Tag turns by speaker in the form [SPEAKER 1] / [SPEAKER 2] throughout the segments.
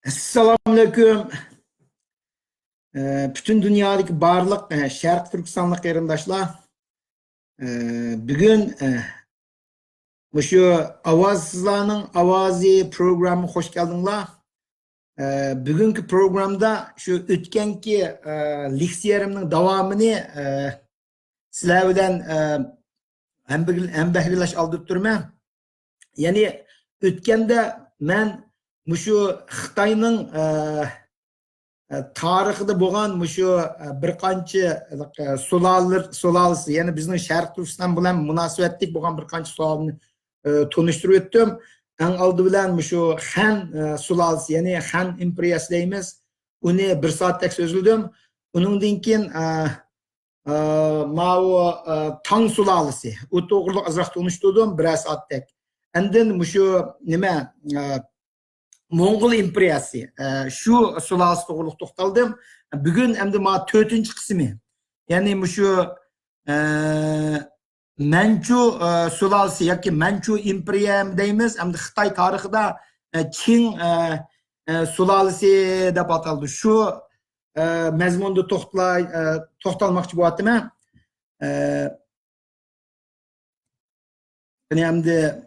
[SPEAKER 1] Assalamu alaikum. Bütün dünyadaki barlıq Şərq Türkistanlıq qarindaşlar. Bugün şu avazsızlarning ovozi programı hoş geldinglar. Bugünkü programda şu o'tganki leksiyarimning davomini sizlar bilan hambahrilash olib turman. Ya'ni o'tganda men şu Xitoyning tarixida bo'lgan şu bir qancha sulolasi, ya'ni bizning Sharq Turkiston bilan munosabatli bo'lgan bir qancha suolni tanishtirib o'tdim. Eng oldi bilan şu Han sulolasi, ya'ni Han imperiyasi deymiz. Uni bir soatdek so'zladim. Uningdan keyin Tang sulolasi, u to'g'rida ozroq tanishtirdim bir soatdek. Endi şu nima Moğol imperiyasi, şu sulolasi to'g'rida to'xtaldim. Bugun endi ma 4-chi qismi. Ya'ni şu Manchu sulolasi yoki Manchu imperiyam deymiz. Endi Xitoy tarixida Qing sulolasi deb ataldi. Şu mazmunda to'xtalmoqchi bo'lyapman. Endi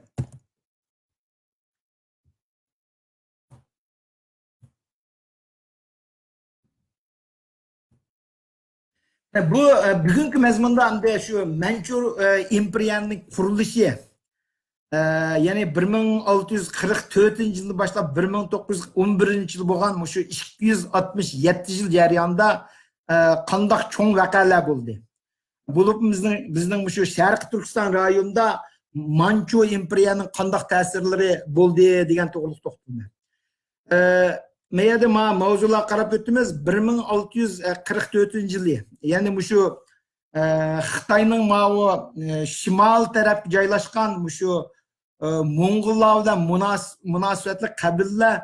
[SPEAKER 1] bu bugünkü mazmunda endi şu Manchu imperiyaning qurilishi, ya'ni 1644-yildan boshlab 1911-yil bo'lgan shu 267 yil jarayonida qandoq cho'ng voqealar bo'ldi. Bo'lib bizning shu Sharq Turkiston rayonida Manchu imperiyaning qandoq ta'sirlari bo'ldi degan to'g'riliq to'xtaldim. Meyada mavzular qarab o'tdimiz. 1644-yili, ya'ni şu Xitoyning shimol tarafga joylashgan şu Mo'ng'ullar bilan munosabatli qabilalar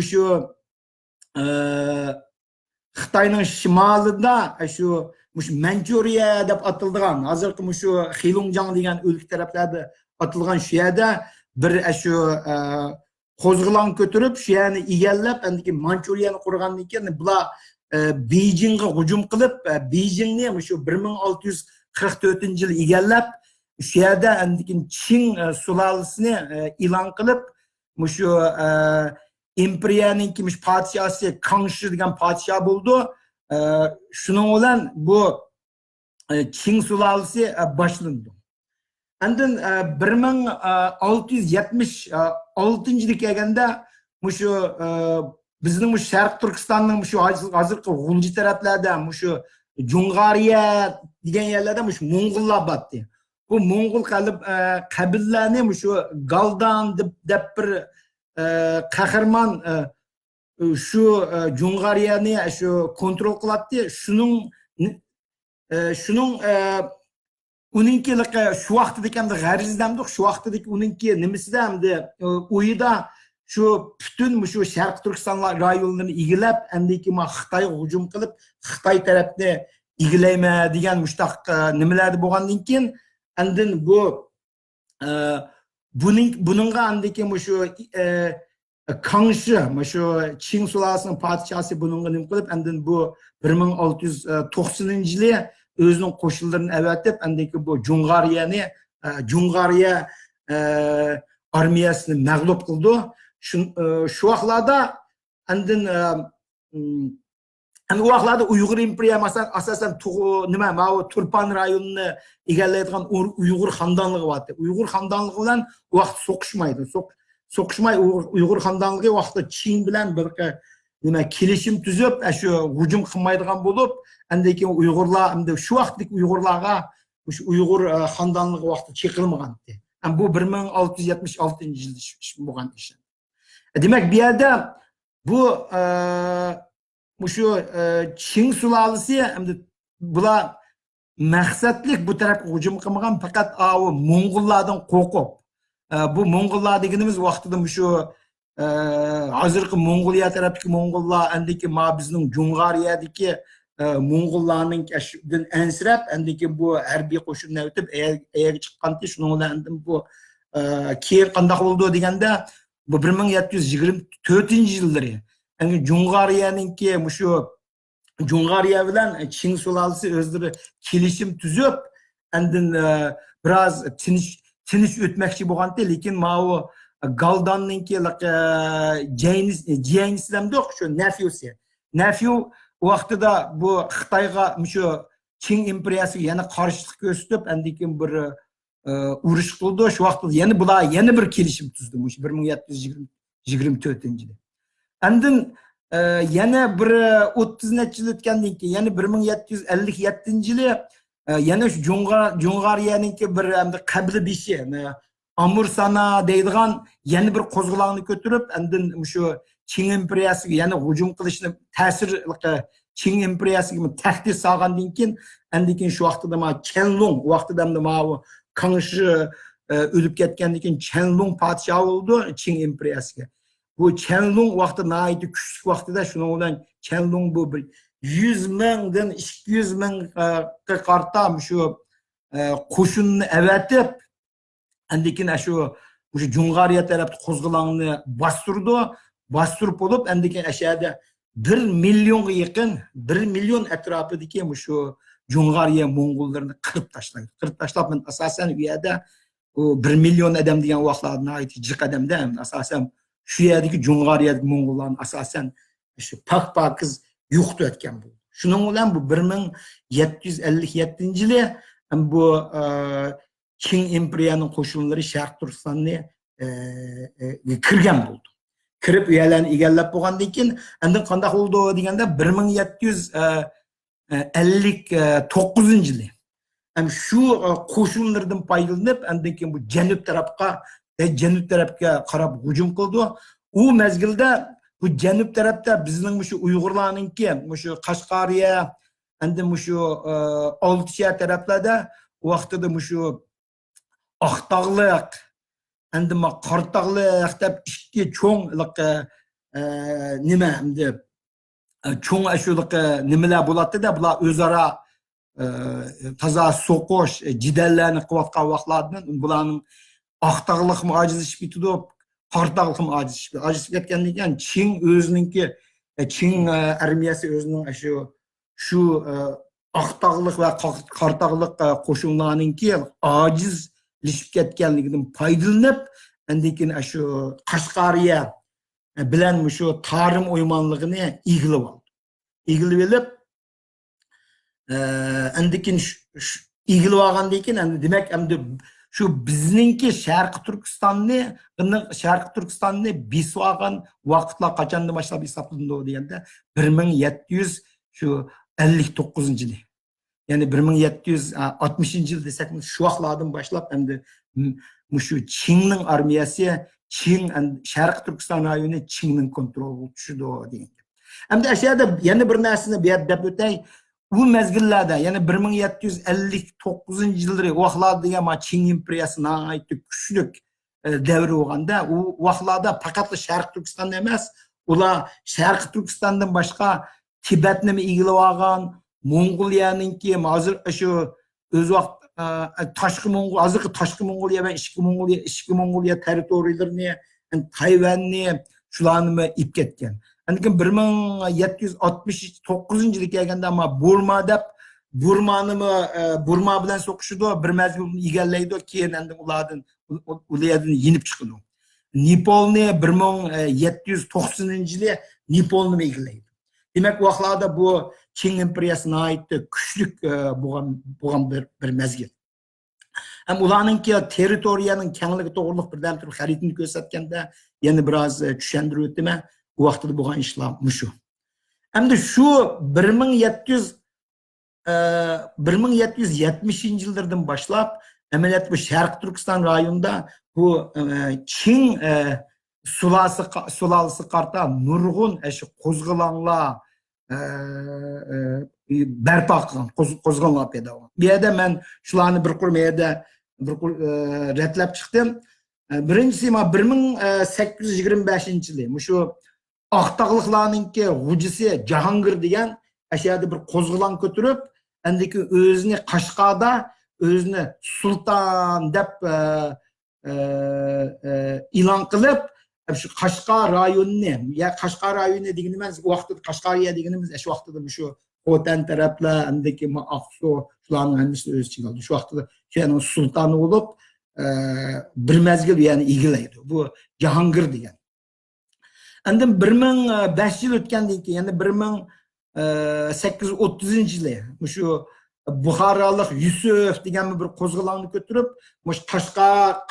[SPEAKER 1] şu Xitoyning shimolida şu Manchuriya deb atilgan, hozirgi şu Xilongjiang degan o'lka taraflarda atilgan shu yerda bir şu qo'zg'olon ko'tarib, shu yerni egallab, endi Manchuriyani qurgandan keyin bular Beijingga hujum qilib, Beijingni shu 1644-yil egallab, shu yerda endi Qing sulolasini e'lon qilib, shu imperiyaning podshosi Kangshi degan podsho bo'ldi. Shuning bilan bu Qing sulolasi boshlandi. Andın 1676-yilga kelganda şu bizning Sharq Turkistonning şu hozirgi G'ulji taraflarda şu Jungariya degan yerlarda şu Mo'ng'ullar batdi. Bu Mo'ng'ul qabilalarni şu Galdan deb bir qahramon şu Jungariyani şu kontrol qiladi. Şunun Uningki şu vaqtidagi hamda g'arizlamdi, şu vaqtidagi uningki nimasida hamda o'yida şu butun şu Sharq Turkiston rayonlarini egilab, andiki Xitoyga hujum qilib, Xitoy tarafni egilayman degan mushtaq nimalar bo'lgandan keyin, andin bu buningga andiki şu Kangshi, şu Qing sulolasining podshosi buningga nima qilib, andin bu 1690-yili özünün qo'shinlarini avatib, andiki bu Jungariya armiyasini mag'lub qildi. Shu vaqtlarda andin u vaqtlarda Uyg'ur imperiyasi asosan Turpan rayonini egallaydigan Uyg'ur xonadonligi bor. Uyg'ur xonadonligi bilan vaqt so'qishmaydi. So'qishmay Uyg'ur xonadonligi vaqtda Qing bilan bir kelishim tuzib, shu hujum qilmaydigan bo'lib, andiki Uyg'urlar endi shu vaqtdagi Uyg'urlarga shu Uyg'ur xonadonligi vaqtida chekilmagan. Bu 1676-yilda bo'lgan ish. Demak, bu yerda bu shu Qing sulolasi endi bular maqsadlik bu tarafga hujum qilmagan, faqat Mo'ng'ullardan qo'rqib. Bu Mo'ng'ullar deganimiz vaqtida shu hozirgi Mo'ng'uliya tarafdagi Mo'ng'ullar andiki bizning Jungariyadagi Mo'ng'ullarning kashfidan ansirab, andiki bu harbiy qo'shinlar o'tib ayaga chiqqanki, shuning bilan bu keyin qanday bo'ldi deganda bu 1724-yillari Yani Cungariyanınki şu Cungariya bilen Çin sulalisi özleri kelişim tüzüp endin biraz tiniş ötmekçi bolğandı, lekin mao Galdanınki Jain İslam'da yok şu Nefyusi. Nefyu vaqtida bu Xitayga şu Çin imperiyasi yana qarşılık gösterip endikin bir urush qildi. Şu vaqtda yana bular yana bir kelishim tuzdi. 1724-yilda. Andın yana bir 30 necha yil o'tgandan keyin yana 1757-yili yana shu Jungariyaniki bir qabila beshi Amursana deydigan yana bir qo'zg'olonni ko'tarib, andin shu Çin imperiyasiga yana hujum qilishni ta'sir Çin imperiyasiga tahdid solgandan keyin andikin shu vaqtida Qianlong vaqtida Kangshi o'lib ketgandan keyin Qianlong podshoh bo'ldi Çin imperiyasiga. Bu Qianlong vaqti nihoyatda kuchli vaqtida shuning bilan Qianlong bu 100 mingdan 200 mingga qarta shu qo'shinni avatib andikin shu Jungariya tarafda qo'zg'olonni bastırıp olup andikin aşağıda 1 milyonga yaqin 1 milyon atrofidagi shu Jungariya Mo'ng'ullarni qirib tashlab men asosan u yerda 1 milyon odam degan vaqtlarda jiq odamda asosan shu yerdagi Jungariya Mo'ng'ullarni asosan shu pak-pakiz yo'qdi o'tgan bu. Shuning bilan bu 1757-yili bu Çin imperiyaning qo'shinlari Sharq Turkistonni kirgan bo'ldi. Kirib uylarni egallab bo'lgandan keyin endi qanday bo'ldi deganda 1759-yili ham shu qo'shinlardan foydalanib endi keyin bu janub tarafga qarab hujum qildi. U mezgilda bu janub tarafda bizning shu Uyg'urlarninki shu Qashqariya endi shu Oltiya taraflarda vaqtida shu Aqtog'liq endi Qartog'liq deb ikki cho'nglik nima endi cho'ng ashuliq nimalar bo'ladi-da, bular o'zaro toza so'qish jidallarni qilayotgan vaqtlardan bularning Aqtog'liq ojizlashib ketdi, Qartog'liq ojizlashib ketgandan keyin Çin o'zininki Çin armiyasi o'zining shu Aqtog'liq va Qartog'liq qo'shinlarninki ojiz lishib ketganligidan foydalanib, andikin shu Qashqariya bilan shu Tarim o'ymonligini egilib oldi. Egilib olib, andikin egilib olgandan keyin endi demak endi shu bizningki Sharq Turkistonni besib olgan vaqtlar qachondan boshlab hisoblandi deganda 1759-yil. Yani 1760-yil desak, shu vaqtlardan boshlab endi shu Çinning armiyasi Sharq Turkiston rayoni Çinning kontroliga tushdi degan. Endi aşağıda yana bir narsani deb o'tay. Bu mezgillarda yani 1759-yillar vaqtlarda degan Çin imperiyasi nihoyatda kuchli davri bo'lganda, u vaqtlarda faqat Sharq Turkiston emas, ular Sharq Turkistondan boshqa Tibetni egilib olgan, Mong'oliyaninki hozir shu o'z vaqt hozirgi tashqi Mong'oliya va ichki Mong'oliya territoriyalarni, Tayvanni shularni ib ketgan. Lekin 1769-yilga kelganda Burma bilan so'qishdi, bir mezgilni egallaydi, keyin endi ulardan yenib chiqdi. Nepalni 1790-yili Nepalni egallaydi. Demek vaqtlarda bu Çin imperiyasına ait kuchli bo'lgan bir mezgil. Hem ularninki territoriyaning kengligi to'g'riliq birdan turib xaritini ko'rsatganda yana biroz tushuntirib o'tdim. Bu vaqtda bo'lgan ishlar shu. Hamda shu 1770-yillardan boshlab amaliyot bu Sharq Turkiston rayonida bu Çin sulolasi qarta nurg'un shu qo'zg'olonlar barpo qilgan, qo'zg'olonlar paydo bo'lgan. Bu yerda men shularni bir ratlab chiqdim. Birinchisi 1825-yili shu Aqtog'liqlarninki g'ujisi Jahongir degan ashada bir qo'zg'olon ko'tarib, endiki o'zini Qashqarda o'zini sulton deb e'lon qilib, şu Qashqar rayonunu, ya Qashqar rayonu deganimiz vaqtida Qashqariya deganimiz shu vaqtida şu Xotan taraflar, andaki Aqsu shularning hammasi o'z ichiga oldi. Shu vaqtida o'shaning sultoni bo'lib, bir mezgil yani egilaydi. Bu Jahongir degan. Endi 1500 yil o'tgandan keyin, ya'ni 1830-yili shu Buxorolik Yusuf degan bir qo'zg'olonni ko'tarib, mush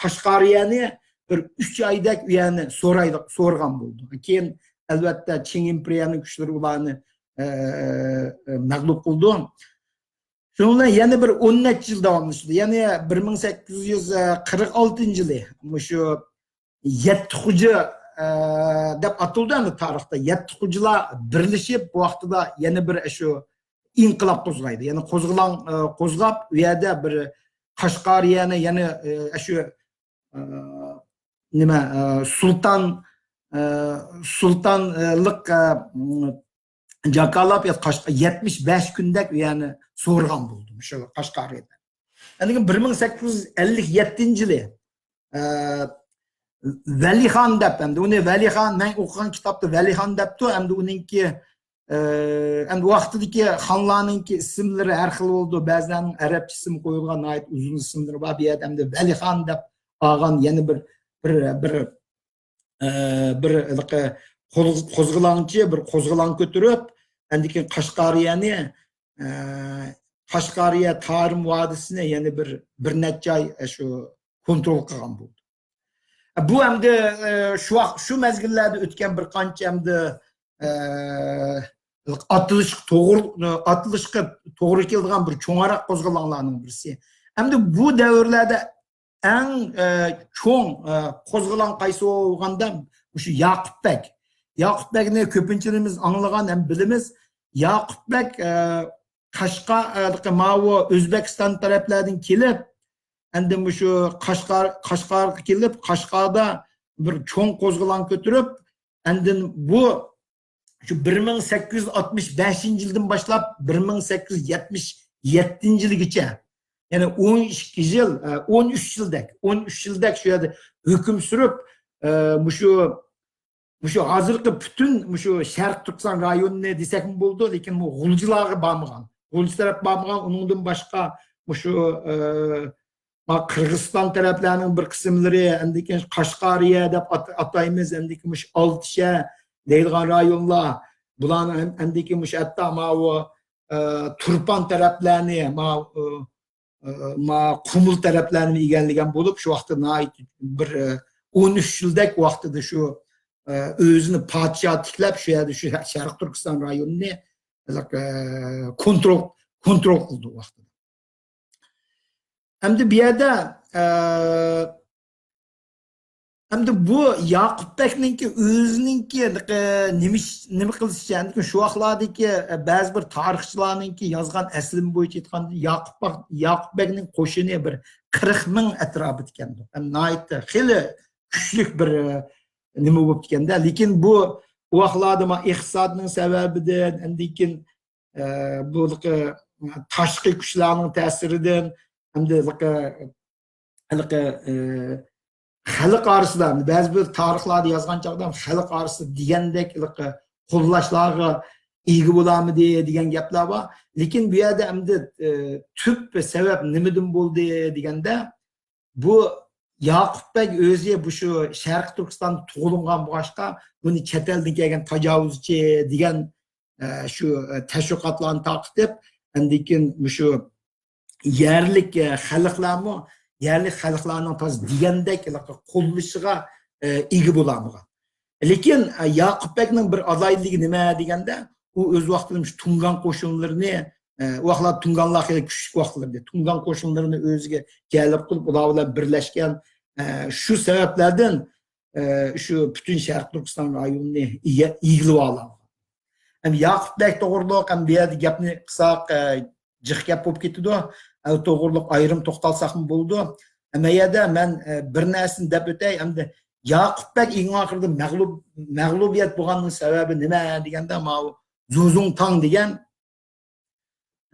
[SPEAKER 1] Qashqariyani bir 3 oydak yani so'rgan bo'ldi. Keyin albatta Çin imperiyaning kuchlari ularni mag'lub qildi. Shundan yana bir 10 yil davomlashdi. Ya'ni 1846-yili shu Yettixo'ja deb atildi endi tarixda. Yettixo'jalar birlashib bu vaqtida yana bir shu inqilob qo'zg'aydi. Ya'ni qo'zg'ab u yerda bir Qashqariyani yana shu nima sultonlik jakalab 75 kundak yani so'rgan bo'ldi shu Qashqariyada. Endi 1857-yili Valixon deb, endi uni Valixon, men o'qigan kitobda Valixon debdi, endi uningki endi vaqtidagi xonlarninki ismlari har xil bo'ldi. Ba'zilarining arabcha ism qo'yilgan, ayt uzun ismlari bor. Bu yerda endi Valixon deb olgan yana bir qo'zg'olonchi bir qo'zg'olon ko'tarib, endiki Qashqariyani Qashqariya Tarim vodisini yana bir necha oy shu kontrol qilgan bo'ldi. Bu endi shu mezgillarda o'tgan bir qancha endi atılışqa to'g'ri keladigan bir cho'ng'aroq qo'zg'olonlarning birisi. Endi bu davrlarda eng cho'ng qo'zg'olon qaysi bo'lganda shu Yoqubbek. Yoqubbekni ko'pinchimiz anglagan ham bilamiz. Yoqubbek Qashqar O'zbekiston taraflardan kelib, endi shu Qashqarga kelib, Qashqarda bir cho'ng qo'zg'olon ko'tarib, endi bu şu 1865-yildan boshlab 1877-yilgacha, yani 12 yil, 13 yildak şu yerda hukm surib, shu hozirgi butun shu Sharq Turkiston rayonini desak bo'ldi, lekin bu g'uljilarga bormagan. G'ulji taraf bormagan, uningdan boshqa shu Qirg'iziston taraflarining bir qismlari, endi Qashqariya deb ataymiz, endi Oltisha deyilgan rayonlar, bularni endiki hatta Turpan taraflarni, Qumul taraflarini egallagan bo'lib, shu vaqtda bir 13 yildak vaqtida shu o'zini podshoh tiklab, shu yerda shu Sharq Turkiston rayonini kontrol qildi vaqtida. Endi bu yerda endi bu Yoqubbekninki o'zininki nima qilishicha, shu vaqtlardagi ba'zi bir tarixchilarninki yozgan aslim bo'yicha aytganda Yoqubbekning qo'shini bir 40 ming atrofida ekan. Nihoyatda xili kuchli bir nima bo'lib ekanda, lekin bu vaqtlarda iqtisodning sababidan, endikin bu tashqi kuchlarning ta'siridan, endi xalq orasida ba'zi bir tarixlarda yozgan chog'da xalq orasida degandek qo'llashlarga ega bo'lamidi degan gaplar bor. Lekin bu yerda endi tub sabab nimadan bo'ldi deganda, bu Yoqubbek o'zi bu shu Sharq Turkiston tug'ilgan boshqa buni chet eldan kelgan tajovuzchi degan shu tashviqotlarni taqib, endikin shu yerlik xalqlarmi, yerlik xalqlarning toz degandek qo'llashiga ega bo'lamagan. Lekin Yoqubbekning bir azoyligi nima deganda, u o'z vaqtida Tungan qo'shinlarini, vaqtlar Tunganlar kuchli vaqtlarda Tungan qo'shinlarini o'ziga jalb qilib, ular bilan birlashgan. Shu sabablardan shu butun Sharq Turkiston rayonini egilib olgan. Endi Yoqubbek to'g'riliq ham bu yerda gapni qilsak jiq gap bo'lib ketdi. To'g'riliq ayrim to'xtalsaqmi bo'ldi. Amayada men bir narsani deb o'tay, endi Yoqubbek eng oxirida mag'lubiyat bo'lganining sababi nima deganda, Zozong Tang degan,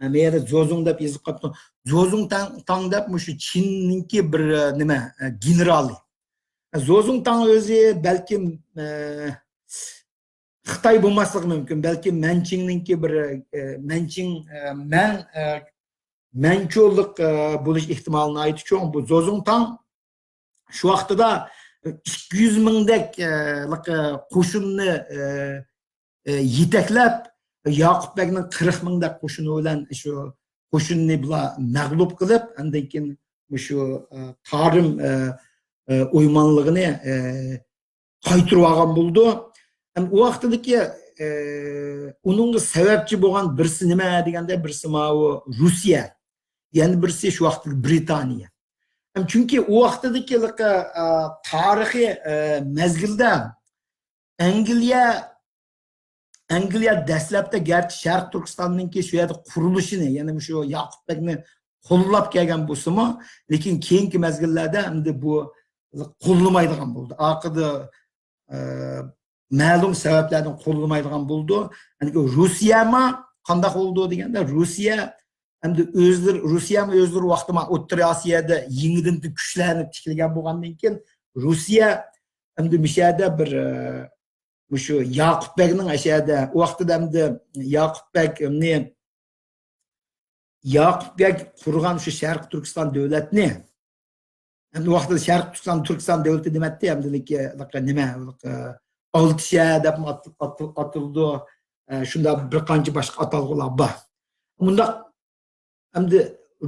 [SPEAKER 1] amayada Zozong deb yozib qolibdi. Zozong Tang deb shu Chinninki bir nima generali. Zozongtang o'zi balkim Xitoy bo'lmasligi mumkin. Balki Manchingninki bir Manching Manchurlik bo'lish ehtimolini aytib, bu Zozongtang shu vaqtida 200 mingdek qo'shinni yetaklab Yoqubbekning 40 mingdek qo'shini bilan shu qo'shinni bular mag'lub qilib, undan keyin shu Tarim o'ymonligini qaytirib olgan bo'ldi. O vaqtdagi onun sebepçi bo'lgan birisi nima deganda, birisi Rusiya, ya'ni birisi shu vaqtdagi Britaniya. Chunki o vaqtdagi tarixiy mezgilda Angliya dastlabda garchi Sharq Turkistonninki shu yerda qurilishini, ya'ni shu Yoqubbekni qo'llab kelgan bo'lsa-mu, lekin keyingi mezgillarda endi bu qo'llamaydigan bo'ldi. Oxirida ma'lum sabablardan qo'llamaydigan bo'ldi. Ya'ni Rusiyami qanday bo'ldi deganda, Rusiya o'zlari vaqtida O'rta Osiyoda yangidan kuchlanib tikilgan bo'lgandan keyin Rusiya endi mishada bir shu Yoqubbekning ashada o vaqtida endi Yoqubbek qurgan shu Sharq Turkiston davlatini, endi o vaqtida Sharq Turkiston davlati demakda, endi nima Oltisha deb atildi. Shunda bir qancha boshqa atalg'ular bor. Bunda endi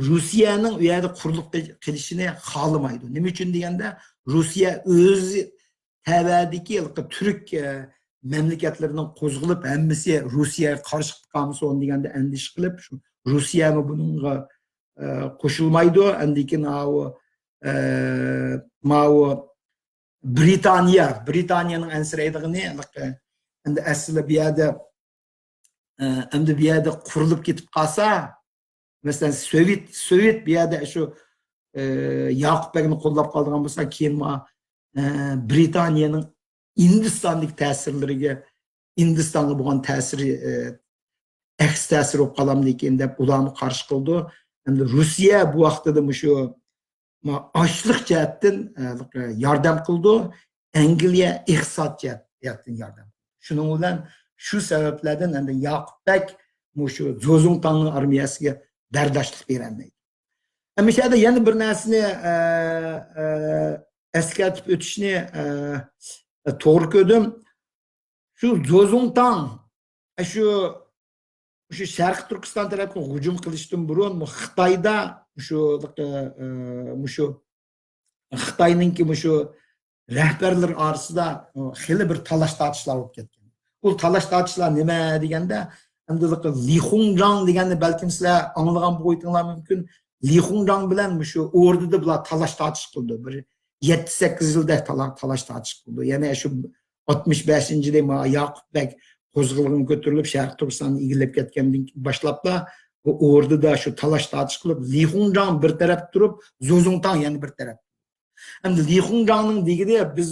[SPEAKER 1] Rusiyaning u yerda qurilib qilishini xohlamaydi. Nima uchun deganda, Rusiya o'zi tavadagi turk mamlakatlarining qo'zg'ilib, hammasi Rusiyaga qarshi chiqqanmi deganda andish qilib, shu Rusiyami bunga qo'shilmaydi. Andikin Britaniyaning ansiraydigini endi asli bu yerda qurilib ketib qolsa, masalan Sovet bu yerda shu Yoqubbekni qo'llab qolgan bo'lsa, keyin Britaniyaning Hindistondagi ta'sirlariga, Hindistonga bo'lgan ta'siri aks ta'sir bo'lib qolamdikan deb ularni qarshi qildi. Endi Rossiya bu vaqtida shu ochliq jihatdan yordam qildi, Angliya iqtisod jihatdan yordam qildi. Shuning bilan shu sabablardan endi Yoqubbek shu Zozongtangning armiyasiga bardoshlik berolmaydi. Mishada yana bir narsani eslatib o'tishni to'g'ri ko'rdim. Shu Zozongtang shu Sharq Turkiston tarafga hujum qilishdan burun Xitoyda Xitoyninki shu rahbarlar orasida xili bir talash tortishlar bo'lib ketgan. Bu talash tortishlar nima deganda, endi Li Hongzhang deganni balkim sizlar anglagan bo'ytinglar mumkin. Li Hongzhang bilan shu o'rnida bular talash tortish qildi. Bir 7-8 yilda talash tortish qildi. Ya'ni shu 65-yilda Yoqubbek qo'zg'olg'in ko'tarilib Sharq Turkistonni egallab ketgandan boshlabda bu o'rnida shu talash tortish qilib, Li Hongzhang bir taraf turib, Zozongtang yana bir taraf. Endi Li Hongzhangning degida biz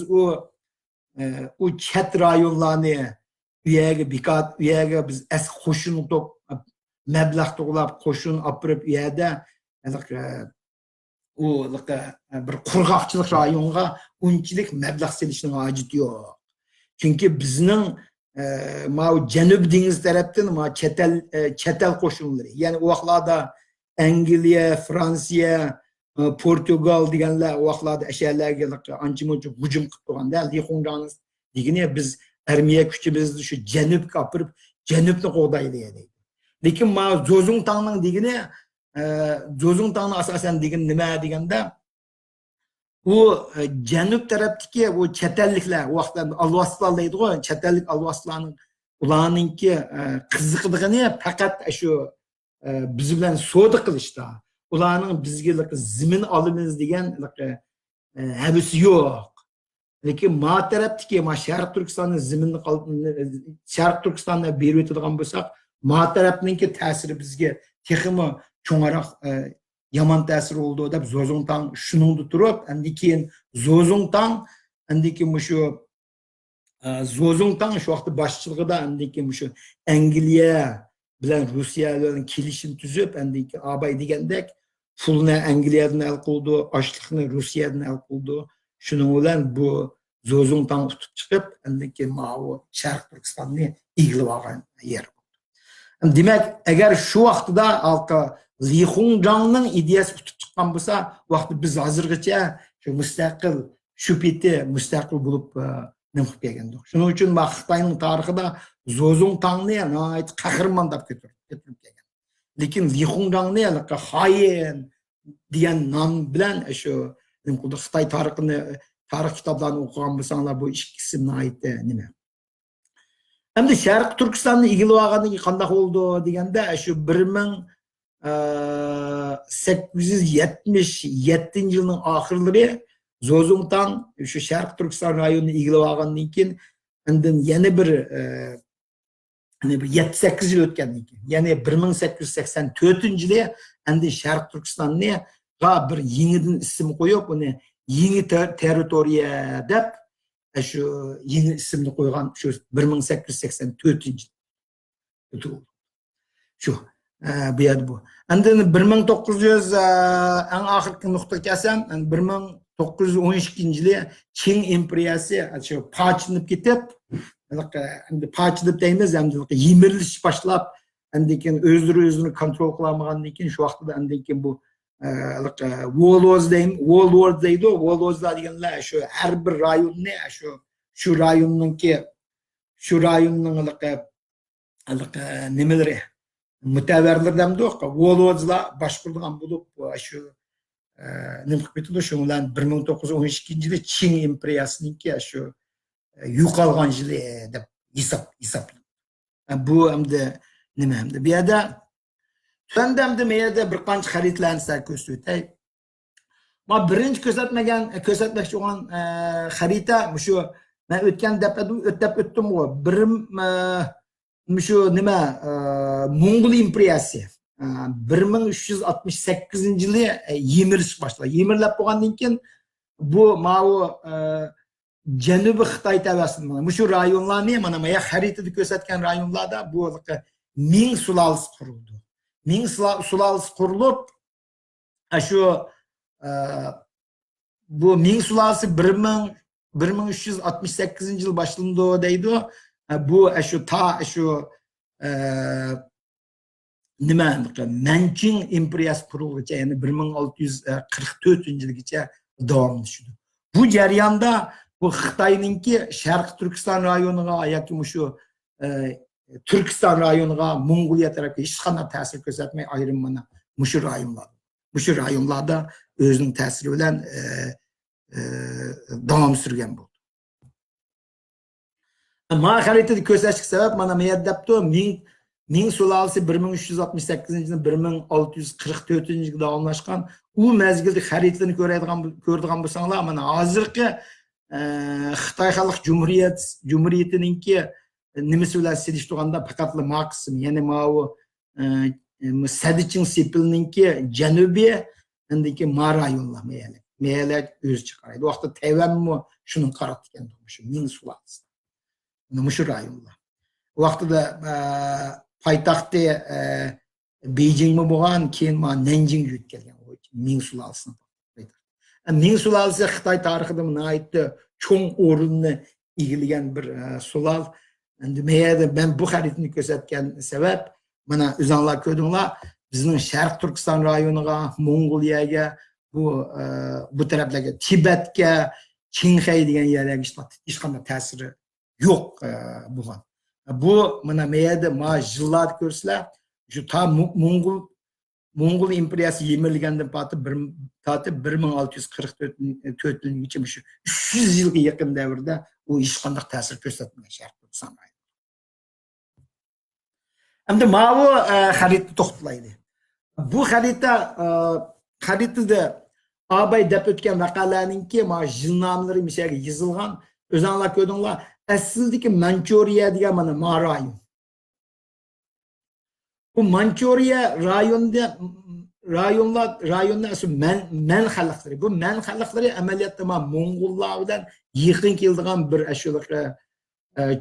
[SPEAKER 1] u chet rayonlarni u yerga biz as qo'shin mablag' to'plab qo'shin olib u yerda bir qurg'oqchilik rayonga unchalik mablag' selishning hojati yo'q. Chunki bizning Janub dengiz tarafdan chetel qo'shinlari, ya'ni u vaqtlarda Angliya, Fransiya, Portugal deganlar u vaqtlarda asharlarga ancha-muncha hujum qilib turganda, Li Hongzhang degani biz armiya kuchimizni shu janubga olib, janubni qo'g'daydi. Lekin Zozongtangning degani, Zozongtangning asosan degani nima deganda, u janub tarafdagi bu chetelliklar, u vaqtda alvoslar deydi-ku, chetellik alvoslarning ularningki qiziqdigini faqat shu biz bilan savdo qilishda, ularning bizga zimin olamiz degan havisi yo'q. Lekin ma tarafdagi Sharq Turkistonning ziminni Sharq Turkistonga berib o'tadigan bo'lsak, ma tarafninki ta'siri bizga texmi cho'ngaroq yomon ta'sir oldu deb Zozongtang shuningda turib, endi keyin Zozongtang shu vaqt boshchiligida endi keyin shu Angliya bilan Rossiya bilan kelishim tuzib, endi abay degandek pulni Angliyadan al qildi, ochliqni Rossiyadan al qildi. Şunun bilen bu Zozongtang tutup çıkıp endiki mavu Şarkı Türkistan'ı ilgili vagan yer. Demek eğer şu vaqtida halka Li Hongzhang'ның ideyası tutup çıkan bolsa, vaqtı biz hazırgacha şu müstakil şüpheti müstakil bulup nima qilib kelgandik. Shuning uchun Xitoyning tarixida Zozongtangni nihoyat qahramon deb ko'tarib kelgan. Lekin Li Hongzhangni xoin degan nom bilan shu Xitoy tarix kitoblarini o'qigan bo'lsanglar bu ikkisi nihoyat nima. Hem de Şarkı Türkistan'ın ilgili olganligi qanday oldu deganda şu 1877 yılının ahırları Zozongtang şu Şarkı Türkistan rayonuna ilgili olgandan keyin endin yana bir 78 yıl o'tgandan keyin yani 1884-yili endi Şarkı Türkistan'ni bir yenidan ism qo'yib uni yeni territoriya deb şu yeni isimli koygan şu 1884 şu bu yer bu. Endi 1900 en ahirki nokta kelsem 1912 yılı Çin imperiyasi şu parçalanıp ketip endi parçalanıp deymiz endi yemiriliş başlap endiki özünü kontrol kılamagandan keyin şu vaqtda endiki bu Wolves deyim, Wolves deydi o. Wolves'lar deganlar şu her bir rayonni şu rayonning nimaları mutavarlardan da Wolves'lar başkurgan bulup şu nima qilib ketdi shu bilan 1912 yılı Çin imperiyasininki şu yo'qolgan yili deb hisoblanadi. Bu hamda nima hamda bu yerda Tüendemde meyede bir qancha xaritlarni sizlarga ko'rsatay. Ma birinchi ko'rsatmoqchi bo'lgan xarita shu men o'tgan dafada o'tdim ku. Shu nima Mongol imperiyasi 1368-yili yemirish boshladi. Yemirlab bo'lgandan keyin bu mau Janubiy Xitoy tavasida shu rayonlarni mana men xaritada ko'rsatgan rayonlarda bu Ming sulolasi qurildi. Ming sulolasi qurilib, şu bu Ming sulolasi 1368 yıl başlandı deydi. Bu şu nima Manching imperiyasi qurilguncha yani 1644 yilgacha davomlashdi. Bu jarayonda bu Xitoyninki Sharq Turkiston rayoniga yoki shu Türkistan rayoniga Mongoliya tarafı hiç qanday ta'sir ko'rsatmay ayrim mana mushu rayonlarda o'zining ta'siri bilan davom surgan bo'ldi. Ma xaritada ko'rsatishga sabab mana bu yerda Ming sulolasi 1368-yildan 1644-yilga davomlashgan u mezgilda xaritalarni ko'radigan bo'lsanglar mana hozirgi Xitoy Xalq Cumhuriyatininki nimasi bilan selishtirganda faqat Marksizm, ya'ni mau Sadiching Sipilninki janubiy endiki ma rayonlar mayli o'zi chiqaradi. Bu vaqtda Tayvanmi shuni qarab ekan shu Ming sulolasi. Shu rayonlar. Bu vaqtda poytaxti Beijingmi bo'lgan, keyin Nanjing yetib kelgan Ming sulolasi. Ming sulolasi Xitoy tarixida nihoyatda cho'ng o'rinni egallagan bir sulol. Endi ben bu xaritani ko'rsatgan sabab mana o'zinglar ko'rdinglar bizning Sharq Turkiston rayoniga, Mongoliyaga, bu taraflarga, Tibetga, Qinghai degan yerlarga hech qanday ta'siri yo'q bo'lgan. Bu mana meyada yillar ko'rsizlar, shu ta Mongol imperiyasi yemirilgandan tortib 1644-yilgacha shu 300 yilga yaqin davrda u hech qanday ta'sir ko'rsatmagan Sharq Turkiston. Endi mavi xarita to'xtalaydi. Bu xaritada abay deb o'tgan vaqalarninki jilnomlari mishaga yozilgan. O'zinglar ko'rdinglar, aslidagi Manchuriya degan mana rayon. Bu Manchuriya rayonlar aslida man xalqlari. Bu man xalqlari amaliyotda Mongollar bilan yaqin keladigan bir ashulaqa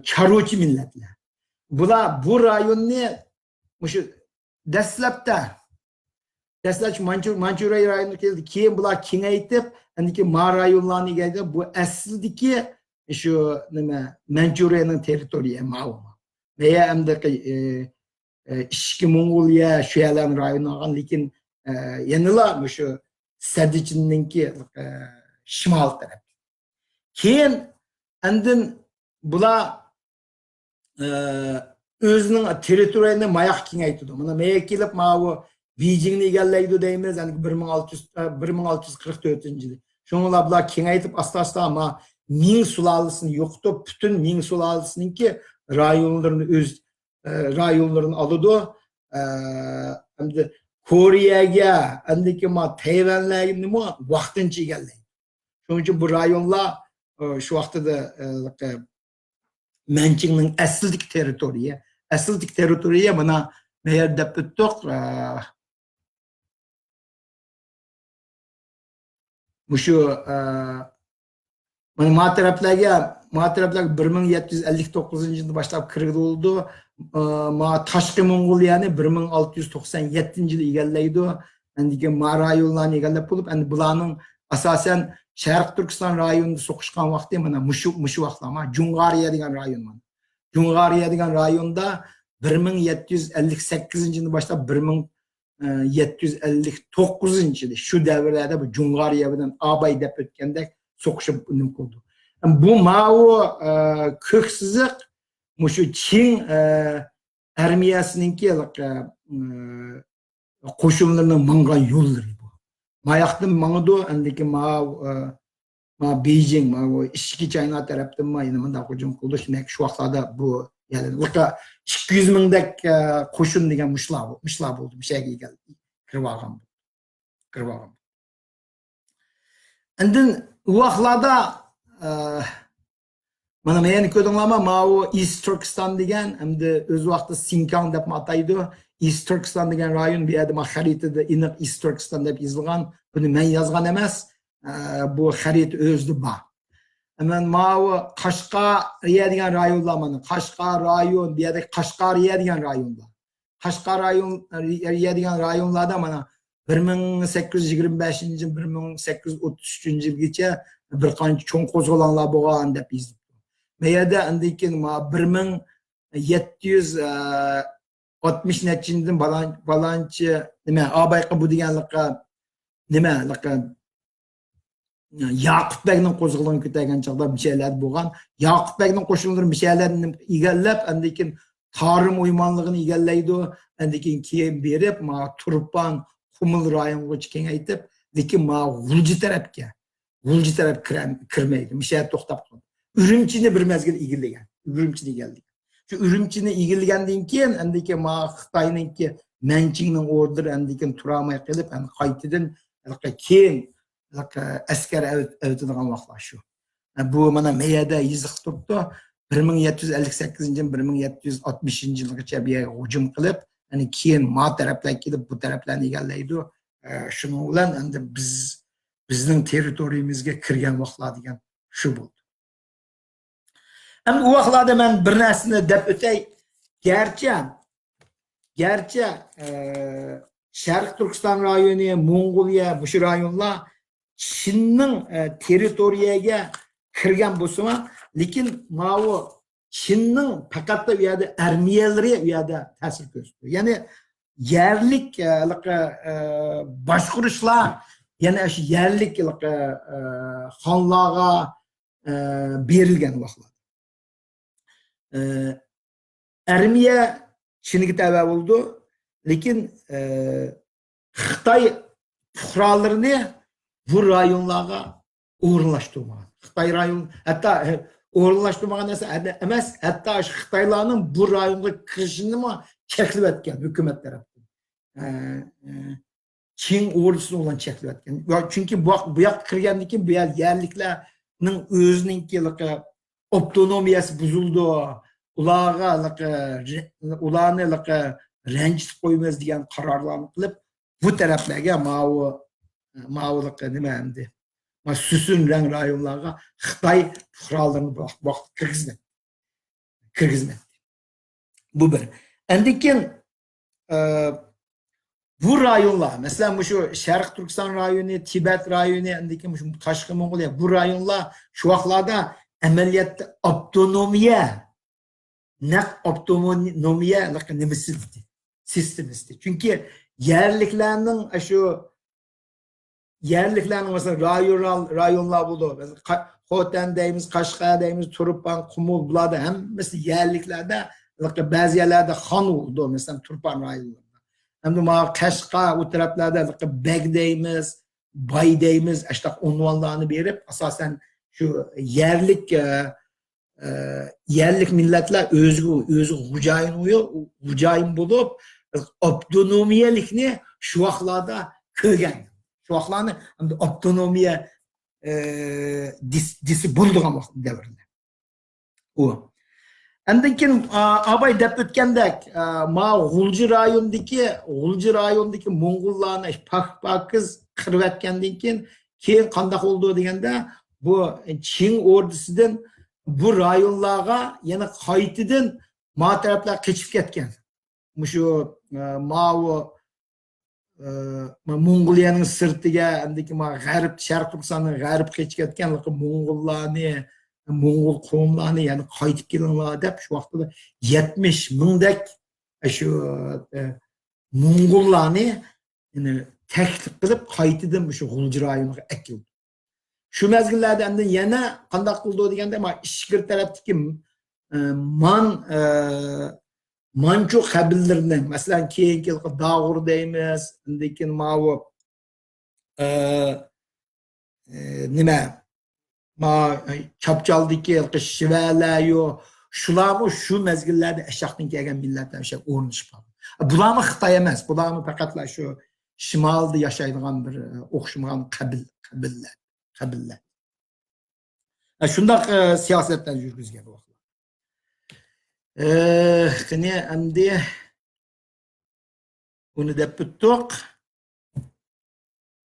[SPEAKER 1] Charochi millatlar. Bu rayonni shu dastlabda Teslaç Manchuriya rayonu keldi. Keyin bular kengaytib, andiki ma rayonlarni egaldi. Bu aslidiki şu nima Manchuriyaning territoriya ma'lum. Veya amdaki ishki Mongoliya şu yerlarning rayoni olgan, lekin yanılar şu Sadichinninki şimal taraf. Keyin andin bular özünün territoriyani mayak kengaytdi. Mana meya kelip ma Beijingni egallaydi deymiz, yani 1644-yılı. Şoňla bular kengaytip asta-asta ama Ming sulalysini ýokdup, bütün Ming sulalysynyňki rayonlaryny öz rayonlaryny alydy. Hamda Koreýaga, andiki ma Taywanlaryny wagtynça egallaydy. Şoň üçin bu rayonlar şu wagtda Manchingning asyldyk territoriya. Asyldyk territoriya mana meýer dep ötdik. Şu ma taraplarga 1759-yılda başlap kirgidi oldu. Ma Taşqi Mongoliyani 1697-yılda egallaydı. Andiki ma rayonlarni egallap bolup, endi bularning asasen Şarq Türkistan rayonunda soquşkan wagty mana muşu wagtlar. Ma Jungariya degan rayon mana. Jungariya degan rayonda 1758-yılda başlap 1759-yılda şu devirlerde bu Jungariya bilen Abay dep ötkendek soquşup ünüm boldu. Bu mao köksizlik muşu Çin armiyasınınki koşullarının mangan yolları bu. Mayaqtın mağdı andiki ma Beijing ma işki China tarapdan ma yine manda hujum qildi. Şunak şu vaqtlarda bu yani orta 200 mingdek qo'shin degan mushlar bo'ldi. Bir şeyga keldi. Kirib olgan. Endin u vaqtlarda mana men ko'rdinglarmi, ma East Turkiston degan, hamda o'z vaqtida Sinkiang deb ataydi. East Turkiston degan rayon bir yerda ma xaritada iniq East Turkiston deb yozilgan. Buni men yozgan emas. Bu xarita o'zida bor. Hemen ma Qashqariya degan rayonlar mana Qashqar rayon, bir yerda Qashqariya degan rayonlar. Qashqariya degan rayonlarda mana 1825-yil 1833-yilgacha bir qancha cho'ng qo'zg'olonlar bo'lgan deb yozdi. Meyada andikin 1760-yildan balanchi nima Abayqa bu deganlikqa nima Yaqub Begning qo'zg'oloni ko'targan chaqda bir şeyler bo'lgan. Yaqub Begning qo'shinlari bir şeylerini egallab, andikin Tarım uymanlığını egallaydi. Andikin keyin berib ma Turpan Qumul rayonga kengaytib, lekin ma G'ulji taraf kirmaydi. Bir şey to'xtab qoldi. Ürümçini bir mezgil egillagan. Ürümçini egallagan. Şu ürümçini egillagandan keyin andikin ma Xitoyninki Manchingning order andikin turamay qilib, qaytadan keyin askar avtidigan vaqtlar shu. Bu mana meyada yiziq turibdi. 1758-yil 1760-yilgacha bir hujum qilib, yani keyin ma tarafdan kelib bu taraflarni egallaydi. Shuning bilan endi bizning territoriyamizga kirgan vaqtlar degan shu bo'ldi. Endi u vaqtlarda men bir narsani deb o'tay. Gerçi Şarq Turkiston rayoni, Mongoliya bu shu rayonlar Çinning territoriyaga kirgan bo'lsa, lekin ma'u Çinning faqat u yerda armiyalari u yerda ta'sir ko'rsatdi. Ya'ni yerlik boshqarishlar, yana shu yerlik xonlarga berilgan vaqtlar. Armiya Çinga tabe oldu, lekin Xitoy fuqarolarini bu rayonlarga o'rinlashtirmagan. Xitoy rayon hatta o'rinlashtirmagan emas, hatta Xitoylarning bu rayonga kirishini mi cheklab etgan hukumat tarafından. Çin ordusini olan cheklab etgan. Chunki bu yoq kirgandan keyin bu yerliklarning o'zininki avtonomiyasi buzildi. Ularni ranjitib qo'ymaymiz degan qarorlarni qilib, bu taraflarga ma'uliq nima endi Süsun rang rayonlarga Xitoy fuqarolarini vaqt kirgizmadi. Bu bir. Endi keyin bu rayonlar, mesela şu Şarkı Türkistan rayonu, Tibet rayonu, andaki şu Taşkı Mongoliya, bu rayonlar şu vaklarda ameliyatda otonomiye, otonomiye nimesi sistemisti. Çünkü yerliklerinin mesela rayonlar buldu. Mesela Hoten deyimiz, Kaşgar deyimiz, Turpan, Kumul, bularda hem mesela yerliklerde bazı yerlerde han oldu mesela Turpan rayonlarında. Hem de ma Kaşgar o taraflarda Beg deyimiz, Bay deyimiz işte unvanlarını verip asasen şu yerlik milletler özgü hucayin bulup otonomiyelikni şu vaklarda kögen. Şu vaklarını otonomiye disi bulduğum vakit devrinde. O. Ondan keyin abay dep ötkendek ma Gulji rayondaki Mongollarni pakız qirib etkendan keyin qandaq oldu degende bu Çin ordusidan bu rayonlarga yana qaytadan ma taraflar keçip ketgan. Mushu Mao Mongoliyaning sirtiga andiki ma g'arb Sharq Turkistonning g'arb keçip ketgan Mongollarni Mongol qavmlarni yani qaytib kelinglar deb shu vaqtda 70 mingdek shu Mongollarni yani taklif qilib qaytadan shu G'ulji rayoniga akildi. Şu mezgillerde endi yana qandaq qildi deganda ma ishkir tarafdagi Manchu qabillarini masalan keyingi Dağur deymiz, lekin ma nima ma Çapçaldaki Şivalayo şularmı şu mezgillerde eşaqdan kelgan millatlar eşaq o'rnashib qoldi. Bularmı Xitoy emas, bularmı faqatla şu shimolda yashaydigan bir o'xshamagan qabillar. Shundaq siyosatlar yurgizgan vaqtlar. Qani endi uni deb bitdik.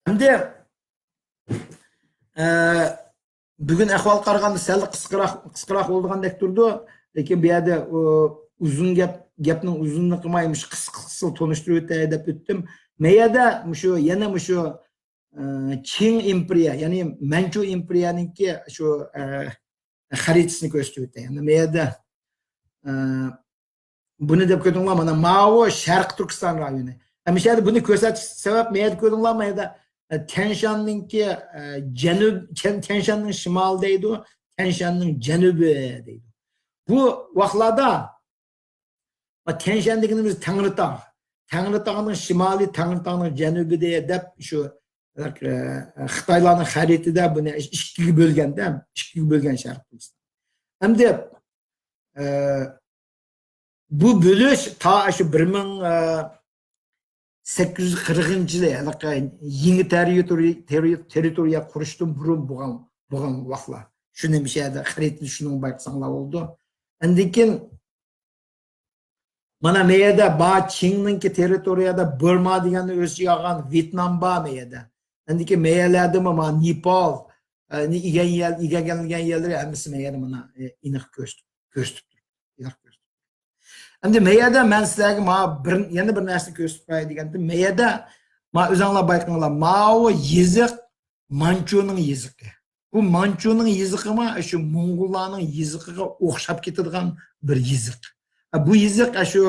[SPEAKER 1] Endi bugun ahvol qaraganda sal qisqaroq bo'lgandek turdi, lekin bu yerda uzun gapning uzunini qilmaymish, qisqa tonishtirib o'tay deb o'tdim. Meyada shu yana shu Çin imperiya, ya'ni Manchu imperiyaninki shu xaritasini ko'rsatib o'tay. Endi meyada buni deb ko'rdinglar, mana Mao Sharq Turkiston rayoni. Hamisha buni ko'rsatish sabab meyada ko'rdinglar, meyada Tianshan'ninki Tianshan'ning shimolidaydi, Tianshan'ning janubidaydi. Bu vaqtlarda Tianshan deganimiz Tangritog. Tangritog'ning shimoli, Tangritog'ning janubida deb shu Xitoylarning xaritida buni ikkiga bo'lgan Sharq Turkiston. Hamda bu bo'lish ta shu 1840-yilda yangi territoriya qurishdan burun bo'lgan vaqtlar. Shuni mishada xaritni shuni bayqasanglar oldu. Andikin mana meyada ba Çin'ninki territoriyada Burma deganni o'z ichiga olgan Vyetnam ba meyada. Andikin meyalarda mana Nepal igaganilgan yerlar hammasi meyada mana aniq ko'rsatib. Endi meyada men sizlarga yana bir narsa ko'rsatib qo'yay deganda meyada o'zinglar bayqanglar Mao yeziq Manchuning yeziqi. Bu Manchuning yeziqi shu Mongollarning yeziqiga o'xshab ketadigan bir yeziq. Bu yeziq shu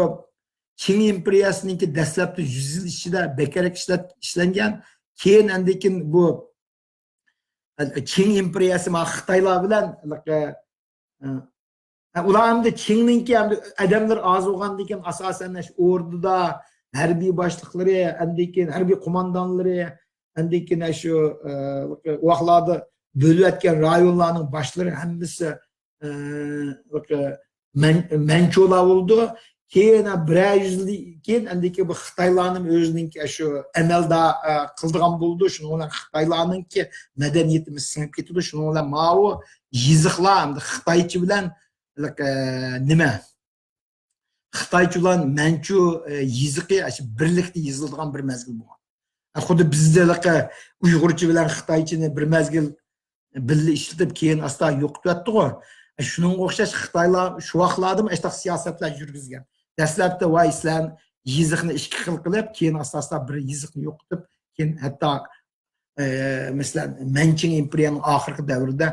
[SPEAKER 1] Çin imperiyasiningki dastlabki 100 yil ichida bekarak ishlangan. Keyin andikin bu Çin imperiyasi Xitoylar bilan ular hamda Çin'ninki hamda adamlar az bo'lgandan keyin asosan orduda harbiy boshliqlari, andikin harbiy qo'mondonlari, andikin shu vaqtlarda bo'lib o'tgan rayonlarning boshlari hammasi Manchular bo'ldi. Keyin 100 yil keyin andikin bu Xitoylarning o'zininki shu amalda qildigan bo'ldi. Shuning bilan Xitoylarningki madaniyatimiz sinib ketdi. Shuning bilan Mao yeziqlar hamda Xitoycha bilan nima Xitoycha bilan Manchu yeziqi birlikda yozilgan bir mezgil bo'lgan. Xuddi bizda Uyg'urcha bilan Xitoychani bir mezgil birga ishlatib keyin asta yo'qotdi-ku. Shunga o'xshash Xitoylar shu vaqtlarda shu siyosatlar yurgizgan. Dastlabda voy sizlar yiziqni ikki xil qilib, keyin asosda bir yiziqni yo'qotib, keyin hatto mesela Manching imperiyanın oxirgi davrida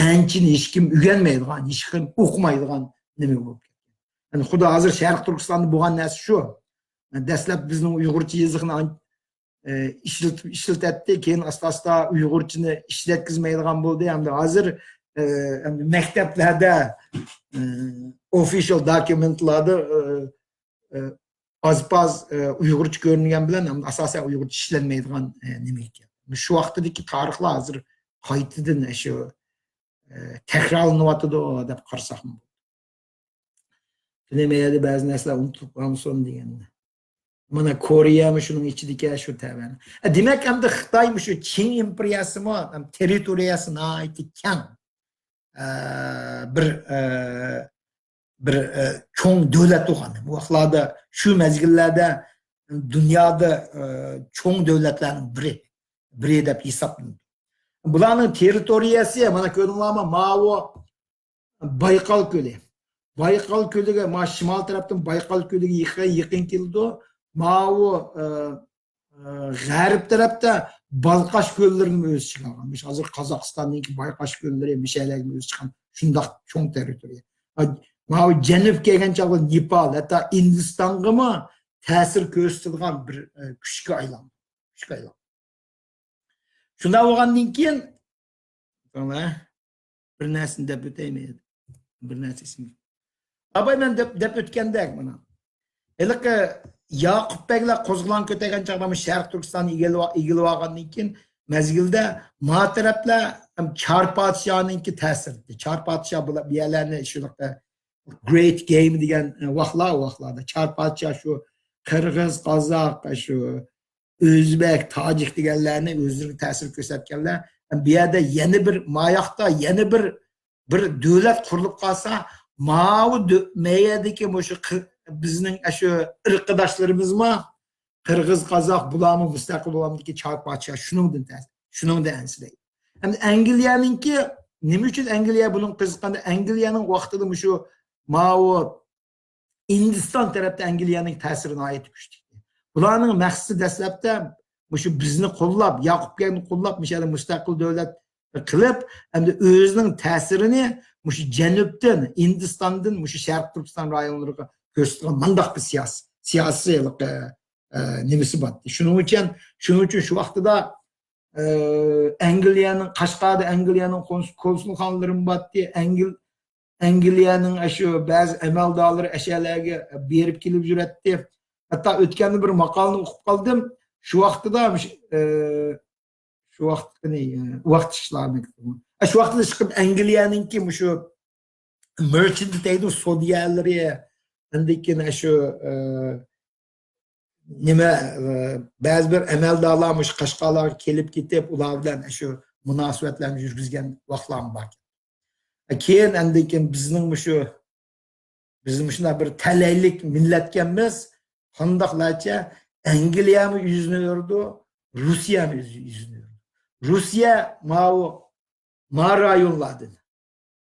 [SPEAKER 1] Manchini hech kim o'rganmaydigan, hech kim o'qimaydigan nima bo'lib ketgan. Yani xudo hozir Sharq Turkistonda bo'lgan narsa shu. Dastlab bizning Uyg'urcha yiziqni ishlatdi, keyin asta-asta Uyg'urchani ishlatkizmaydigan bo'ldi. Hamda hozir maktablarda official dokumentlarda az-paz Uyg'urcha ko'ringan bilan asosan Uyg'urcha ishlanmaydigan nima ekan. Shu vaqtdagi tarixlar hozir qaytadan shu takrorlanyapti deb qarasak ham bo'ladi. Nimaga ba'zi narsalar unutilib qolsin deganda. Mana Koreya mı şunun içindeki şu tabi. Demek hem de Xitay mı şu Çin imperiyası mı hem teritoriyasına ait iken bir çoğun devlet olanı. Bu vaxtlarda şu mezgillerde dünyada çoğun devletlerin biri edip hesaplanıyor. Bunların teritoriyası mana görünüyor Mao Baykal Gölü. Baykal Gölü'ne ma şimal taraftan Baykal Gölü'ne yakın kildi. Mao g'arb tarafda Balqash ko'llarini o'z ichiga olgan. Hozir Qozog'istondagi Balqash ko'llari mishalarni o'z chiqqan shundoq cho'ng territoriya. Mao janub kelgan chog'da Nepal, hatto Hindistonga ta'sir ko'rsatadigan bir kuchga aylandi. Shunda bo'lgandan keyin bir narsani deb o'taymaydi. Bir narsasini. Abay men deb o'tgandek mana. Elki Yakup Bey'le Kozgulan Kötegen çağlamış Şarkı Türkistan'ı ilgili olgandan keyin mezgilde ma tarafla Çar Padişah'ınki ta'sir etdi. Çar Padişah bir yerlerine şunaqta Great Game degan vaqtlarda Çar Padişah şu Qirg'iz, Qozoq, şu O'zbek, Tojik deganlarni o'zlariga ta'sir ko'rsatganlar. Bu yerda yana bir moyoqda yana bir davlat qurilib qolsa, Mao meyedeki şu bizning shu irqidoshlarimiz mi Qirg'iz, Qozoq bularni mustaqil bo'lamdiki Çar Padişah shuningdan ansiraydi. Endi Angliyaninki nima uchun Angliya buning qiziqqanda Angliyaning vaqtida shu Mao Hindiston tarafda Angliyaning ta'sirini aytib kuchdi. Bularning maqsadi dastlabda shu bizni qo'llab, Yaqubni qo'llab, misali mustaqil davlat qilib, endi o'zining ta'sirini shu janubdan, Hindistondan shu Sharq Turkiston rayonlariga gösteren mandak bir siyasi nimesi battı. Şunun için şu vaxtıda Angliyanın Qashqarda Angliyanın konsulxonaları battı. Angliyanın şu bazı amaldorlari ashyalarga berib kelib yuradi. Hatta o'tganda bir maqolani o'qib qoldim. Shu vaqtida vaqt ishlarni shu vaqtida chiqib Angliyaninki shu merchant deydi sodyalari Andaki şu nime bazı bir amaldorlarmış Qashqarlar kelib ketib ular bilan şu munosabatlarni yurgizgan vaqtlar bor. Keyin andaki bizning shuna bir talaylik millatganmiz qandoqlarcha Angliya mı yüzünü yordu, Rusya mı yüzünü yordu. Rusya ma rayonlardan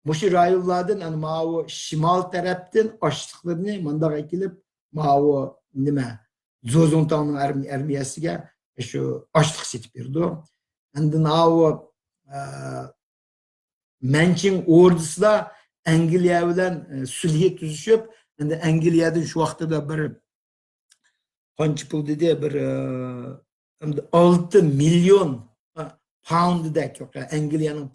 [SPEAKER 1] Muşu rayonlardan yani Mao şimal taraftan açlıklarını mandağa gelip Mao nime Zozontan'ın armiyasiga şu açlık setip verdi. Endi Mao Manching ordusu da Angliya bilan sulh tuzishib, endi Angliyadan şu vaqtida bir qancha pul dedi bir 6 milyon pound dek Angliyaning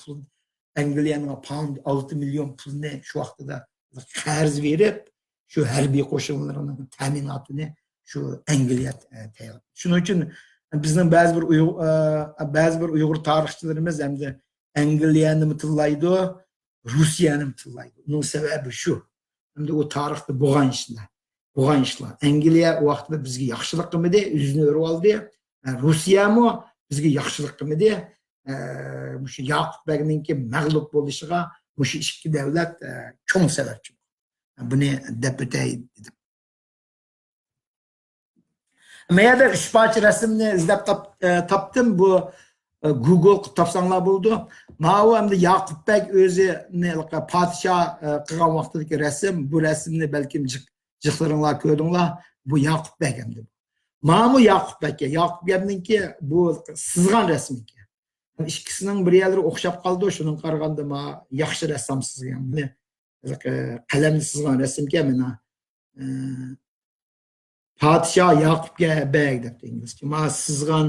[SPEAKER 1] pound 6 milyon pulni şu vaqtida qarz verib, şu harbiy qo'shinlarning ta'minotini şu Angliya tayyorladi. Shuning uchun bizning ba'zi bir Uyg'ur tarixchilarimiz hamda Angliyani tillaydi, Rusiyani tillaydi. Uning sababi shu. Hamda o tarixda bo'lgan ishlar. Angliya o vaqtda bizga yaxshilik qilmadi, o'zini o'rib oldi. Rusiya mo bizga yaxshilik qilmadi. Şu Yakup Bey'ninki mağlup bo'lishga shu ikki davlat cho'ng sababchi. Buni deb o'tay dedim. Meyada 3 parcha rasmni izlab topdim. Bu Google topsanglar bo'ldi. Mao hamda Yakup Bey o'zini podshoh qilgan vaqtdagi rasm, bu rasmni balkim Jiqlaringlar ko'rdinglar, bu Yaqub Bek endi. Mana bu Yaqub Bek, Yaqub Bekninki bu sızgan resmiki. İkisining bir yerlari o'xshab qoldi, shuning qaraganda ma yaxshi rassom sizgan. Buni qalamli sizgan rasmga mana Podshoh Yaqub Bek deb inglizcha. Ma sizgan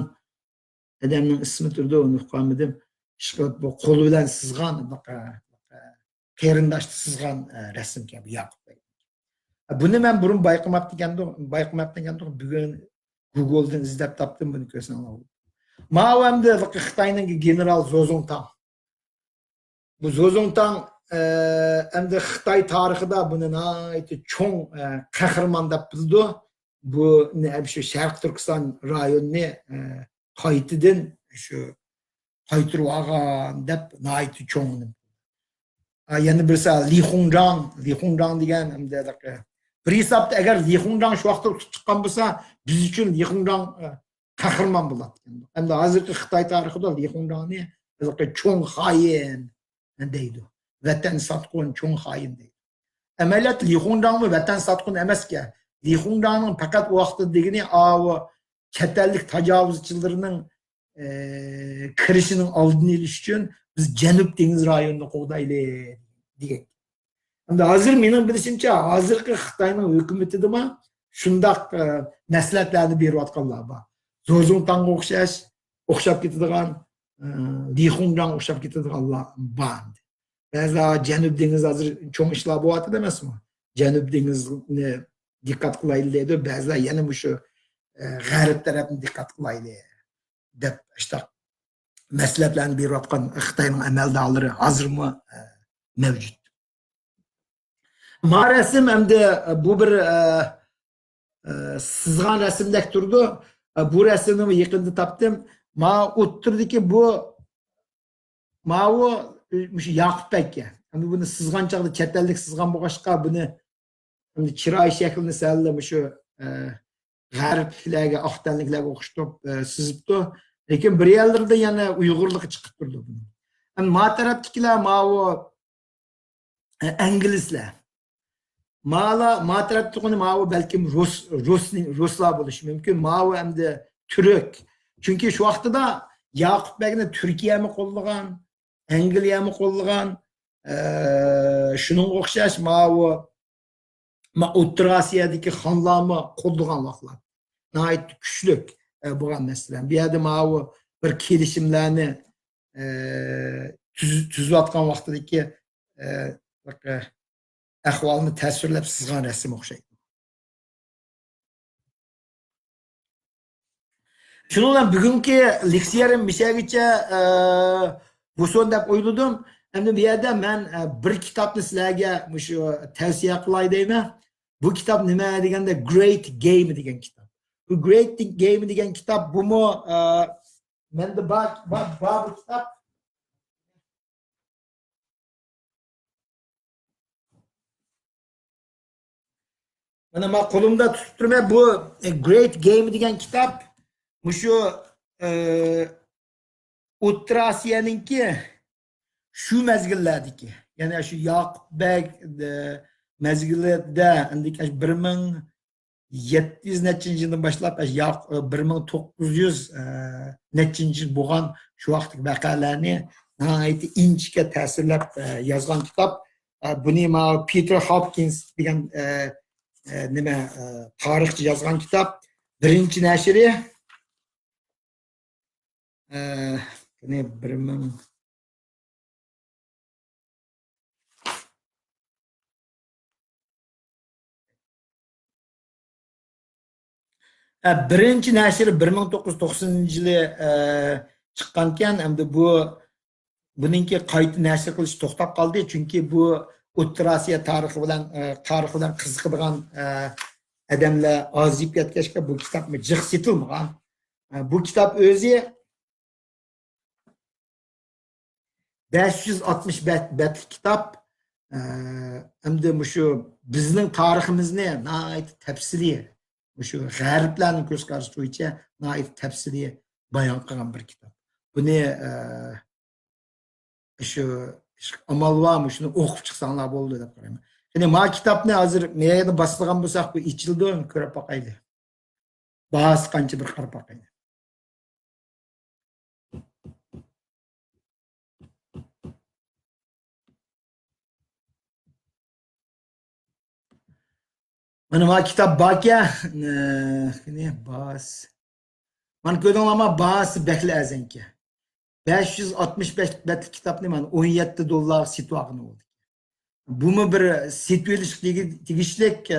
[SPEAKER 1] adamning ismi turdi, uni uqmadim. Bu qo'li bilan sizgan, qarindoshni sizgan rasmga bu Yaqub Bek. Buni men burun bayqamabdan bugun Google'dan izlab topdim, buni ko'rsam. Mavamda Xitoyning general Zozongtang. Bu Zozongtang endi Xitoy tarixida buni nihoyatda cho'ng qahramon deb bildi. Bu shu Sharq Turkiston rayonini qaytadan shu qaytirib olgan deb nihoyatda cho'ng. Yana birsa Li Hongzhang degan endi bir hisobda agar Li Hongzhang shu vaqtda tutib chiqqan bo'lsa, biz uchun Li Hongzhang qahramon bo'ladi. Endi hozirgi Xitoy tarixida Li Hongzhangni cho'ng xoin deydi. Vatan sotqun cho'ng xoin deydi. Amaliyot Li Hongzhangmi vatan sotqun emasga. Li Hongzhangning faqat vaqtida degani chet ellik tajovuzchilarning kirishining oldini olish uchun biz Janub dengiz rayonini qo'g'daylik degan. Endi hozir mening bilishimcha, hozirgi Xitoyning hukumatida shundaq maslahatlarni berayotganlar bor. Zozongtangga o'xshab ketadigan, Li Hongzhang o'xshab ketadiganlar bor. Ba'zilar Janub dengizi hozir cho'ng ishlar bo'lyapti emasmi? Janub dengizini diqqat qilaylik deydi, ba'zilar yana shu g'arb tarafini diqqat qilaylik deb işte maslahatlarni berayotgan Xitoyning amaldorlari hozirmi mavjud. Ma rasm endi bu bir sizgan rasmdek turdi. Bu rasmni yaqinda topdim. Ma o'tirdiki bu shu Yaqub Bek. Endi buni sizgan chaqda chet ellik sizgan bo'lg'achqa buni endi chiroy shaklini sallab shu g'arbliklarga, oqtanliklarga o'xshatib sizibdi. Lekin bir yerlarda yana Uyg'urligi chiqib turdi buni. Endi ma tarafdagilar inglizlar. Ma tarafdagini balkim ruslar bo'lishi mumkin. Endi turk. Chunki shu vaqtida Yaqub Bekni Turkiyami qo'llagan, Angliyami qo'llagan, shuningga o'xshash O'rta Osiyodagi xonlarni qo'llagan vaqtlar. Nihoyat kuchli bo'lgan masalan. Bu yerda bir kelishimlarni tuzayotgan vaqtidagi ahvolni tasvirlab sizgan rasm o'xshaydi. Shuning bilan bugungi leksiyarim mishagicha bo'lsin deb o'yladim. Endi bu yerda men bir kitobni sizlarga shu tavsiya qilay deyman. Bu kitob nima deganda Great Game degan kitob. Bu Great Game degan kitob bumi menda bor bu kitob. Mana men qo'limda tutib turman, bu Great Game degan kitob shu O'rta Osiyoninki shu mazgillardagi, ya'ni shu Yaqub Bek mazgilida 1700 nechinchi yildan boshlab 1900 nechinchi yil bo'lgan shu vaqtdagi voqealarni nihoyatda inchga ta'sirlab yozgan kitob. Buni Peter Hopkins degan tarixchi yozgan kitob. Birinchi nashri birinchi nashr 1990-yili chiqqan ekan. Endi buningki qayta nashr qilish to'xtab qoldi, chunki bu O'rta Osiyo tarixi bilan qiziqadigan odamlar ozib ketgachga bu kitobni jiq setilmagan. Bu kitob o'zi 560 betlik kitob. Endi shu bizning tariximizni nihoyat tafsiliy, shu g'arblarning ko'z qarashi bo'yicha nihoyat tafsiliy bayon qilgan bir kitob. Buni shu amalva shuni o'qib chiqsanglar bo'ldi deb qarayman. Şimdi ma kitapni hozir meyada boshlagan bo'lsak, bu ichildi, ko'rib boqaylik. Bahasi qancha bir qarab boqaylik. Mana ma kitap baka, ne bahas. Man ko'rding ama bahası bekle ezenki. 565 betlik kitapni man 17 dollar situagını oldu. Bu mu bir setilish tegishlik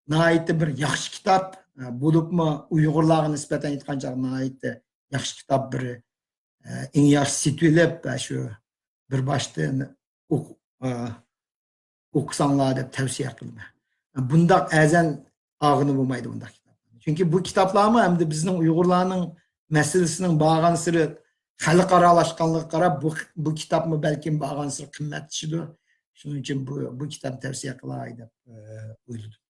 [SPEAKER 1] naiti bir yaxshi kitap bulup mu Uyg'urlarga nisbatan aytgancha naiti yaxshi kitap bir eng yaxshi setilib shu bir boshdan o'qisanglar deb tavsiya qildim. Bundaq azan ağını bo'lmaydi bundaq kitap. Çünkü bu kitaplarmı hem de bizning Uyg'urlarning meselesinin bağın sırı xalqaralashganligiga qarab bu kitapmı belki bağın sırı qimmatlidir. Şunun için bu kitap tavsiye qilay deb o'yladim.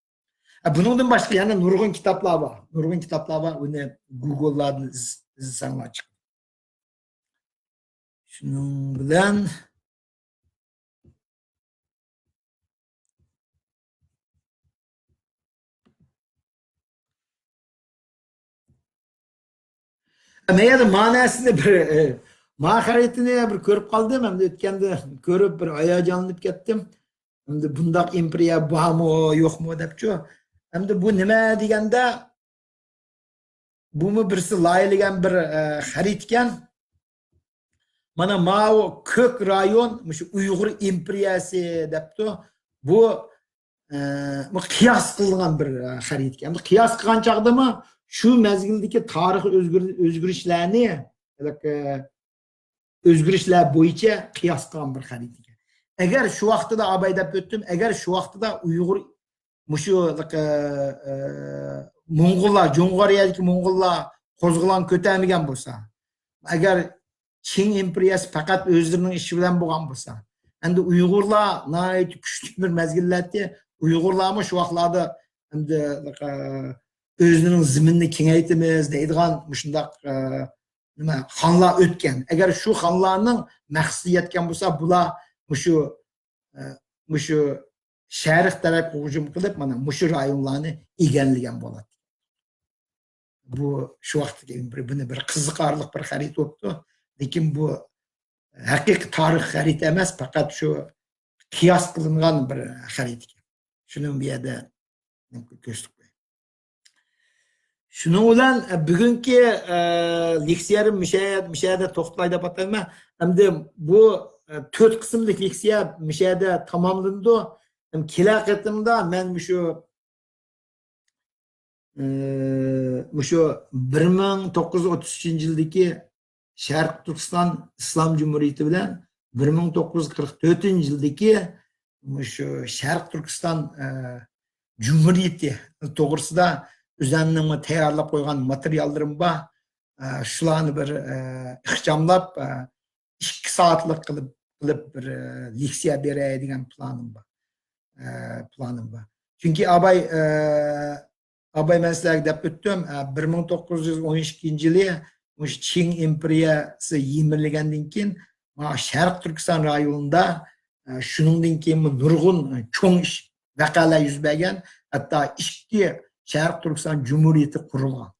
[SPEAKER 1] Buningdan boshqa yana nurg'un kitaplar var. Nurg'un kitaplar var. Uni Google'lardan izlasanglar chiqadi. Shuning bilan meyada manasini bir maharetini bir ko'rib qoldim. Hem de o'tganda ko'rib bir hayajonlanib ketdim. Hem de bundaq imperiya bormi, yo'qmi debchi. Hem de bu nima deganda bu mu birisi laylagan bir xarit ekan. Mana mao ko'k rayon shu Uyg'ur imperiyasi debdi. Bu qiyos qilingan bir xarit ekan. Qiyos qilgan chaqdimi şu mezgildeki tarih özgürlüklerini özgürlükler bo'yicha qiyos qilgan bir xarit ekan. Agar shu vaqtida abay deb o'tdim, agar shu vaqtida Uyg'ur mushu Mo'ng'ullar, Jo'ng'oriyadagi Mo'ng'ullar qo'zg'olon ko'tarmagan bo'lsa, agar Çin imperiyasi faqat o'zlarining ishi bilan bo'lgan bo'lsa, endi Uyg'urlar nihoyat kuchli bir mezgillarda Uyg'urlarmi shu vaqtlarda endi özünün ziminini kengaytimiz deydigan shundoq nima xonlar o'tgan. Agar shu xonlarning maqsadi yetgan bo'lsa, bular mushu sharq tarafga hujum qilib, mana mushu rayonlarni egallagan bo'ladi. Bu shu vaqtga buni bir qiziqarli bir xarit bo'ldi. Lekin bu haqiqiy tarix xarit emas, faqat shu qiyos qilingan bir xarit ekan. Shuni bu yerda ko'rsatib Şunun bilan bugungi leksiyarim mishada to'xtalay deb atayman. Hamda bu 4 qismlik leksiya mishada tamomlandi. Kelar qatimda men shu 1933-yildagi Sharq Turkiston Islom Jumhuriyati bilan 1944-yildagi shu Sharq Turkiston Jumhuriyati to'g'risida üzerine tayyorlab qo'ygan materiallarım var. Şularni bir ixchamlab 2 soatlik qilib bir leksiya beray degan planim var. Çünkü Abay men sizlarga deb o'tdim, 1912-yili Çin imperiyasi yemirilgandan keyin Sharq Turkiston rayonida shuningdan keyin nurg'un cho'ng voqealar yuz bergan, hatto 2 Sharq Turkiston Cumhuriyeti kurulgan.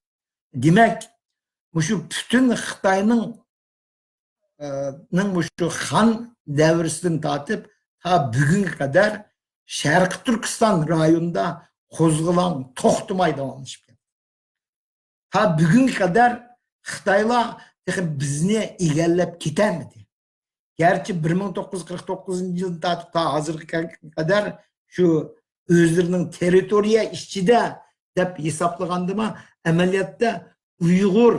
[SPEAKER 1] Demek şu bütün Xitayning şu Han davrisidan tortib ta bugunga qadar Sharq Turkiston rayonida qo'zg'olon to'xtamay davomlashib keldi. Ta bugunga qadar Xitoylar bizni egallab ketamidi. Gerçi 1949-yildan tortib ta hozirga qadar shu o'zlarining territoriya ichida deb hisoblagandimi, amaliyotda Uyg'ur,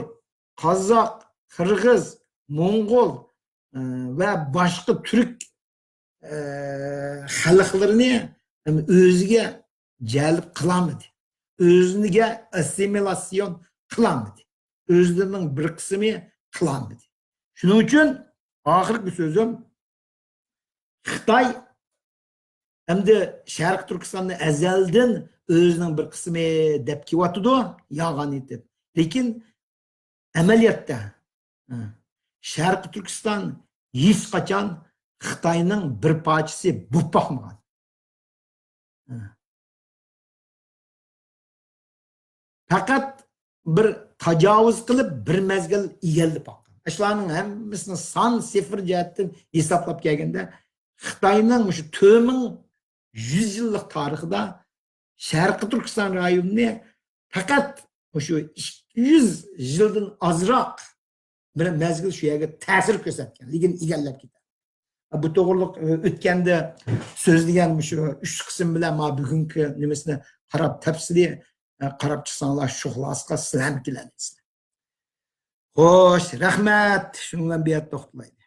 [SPEAKER 1] Qozoq, Qirg'iz, Mo'ng'ul va boshqa turk xalqlarini o'ziga jalb qilamidi. O'ziga assimilasyon qilamidi. O'zlarining bir qismi qilamidi. Shuning uchun oxirgi so'zim Xitoy hamda Sharq Turkistonni azaldan o'zining bir qismi deb kelyotdi, yolg'on etib. Lekin amaliyotda Sharq Turkiston hech qachon Xitoyning bir parchasi bo'lib boqmagan. Faqat bir tajovuz qilib bir mezgil egallab olgan. Shularning hammasini son sifir jihatdan hisoblab kelganda Xitoyning shu 2100 yillik tarixida Sharqiy Turkiston rayonini faqat shu 200 yildan ozroq bir mezgil shu yerga ta'sir ko'rsatgan, lekin egallab ketadi. Bu to'g'riliq o'tganda so'zlagan shu 3 qism bilan ma bugungi nimasini qarab tafsiliy qarab chiqsanglar shu xulosga sizlar keladi. Xo'sh, rahmat. Shundan bu yerda to'xtamaydi.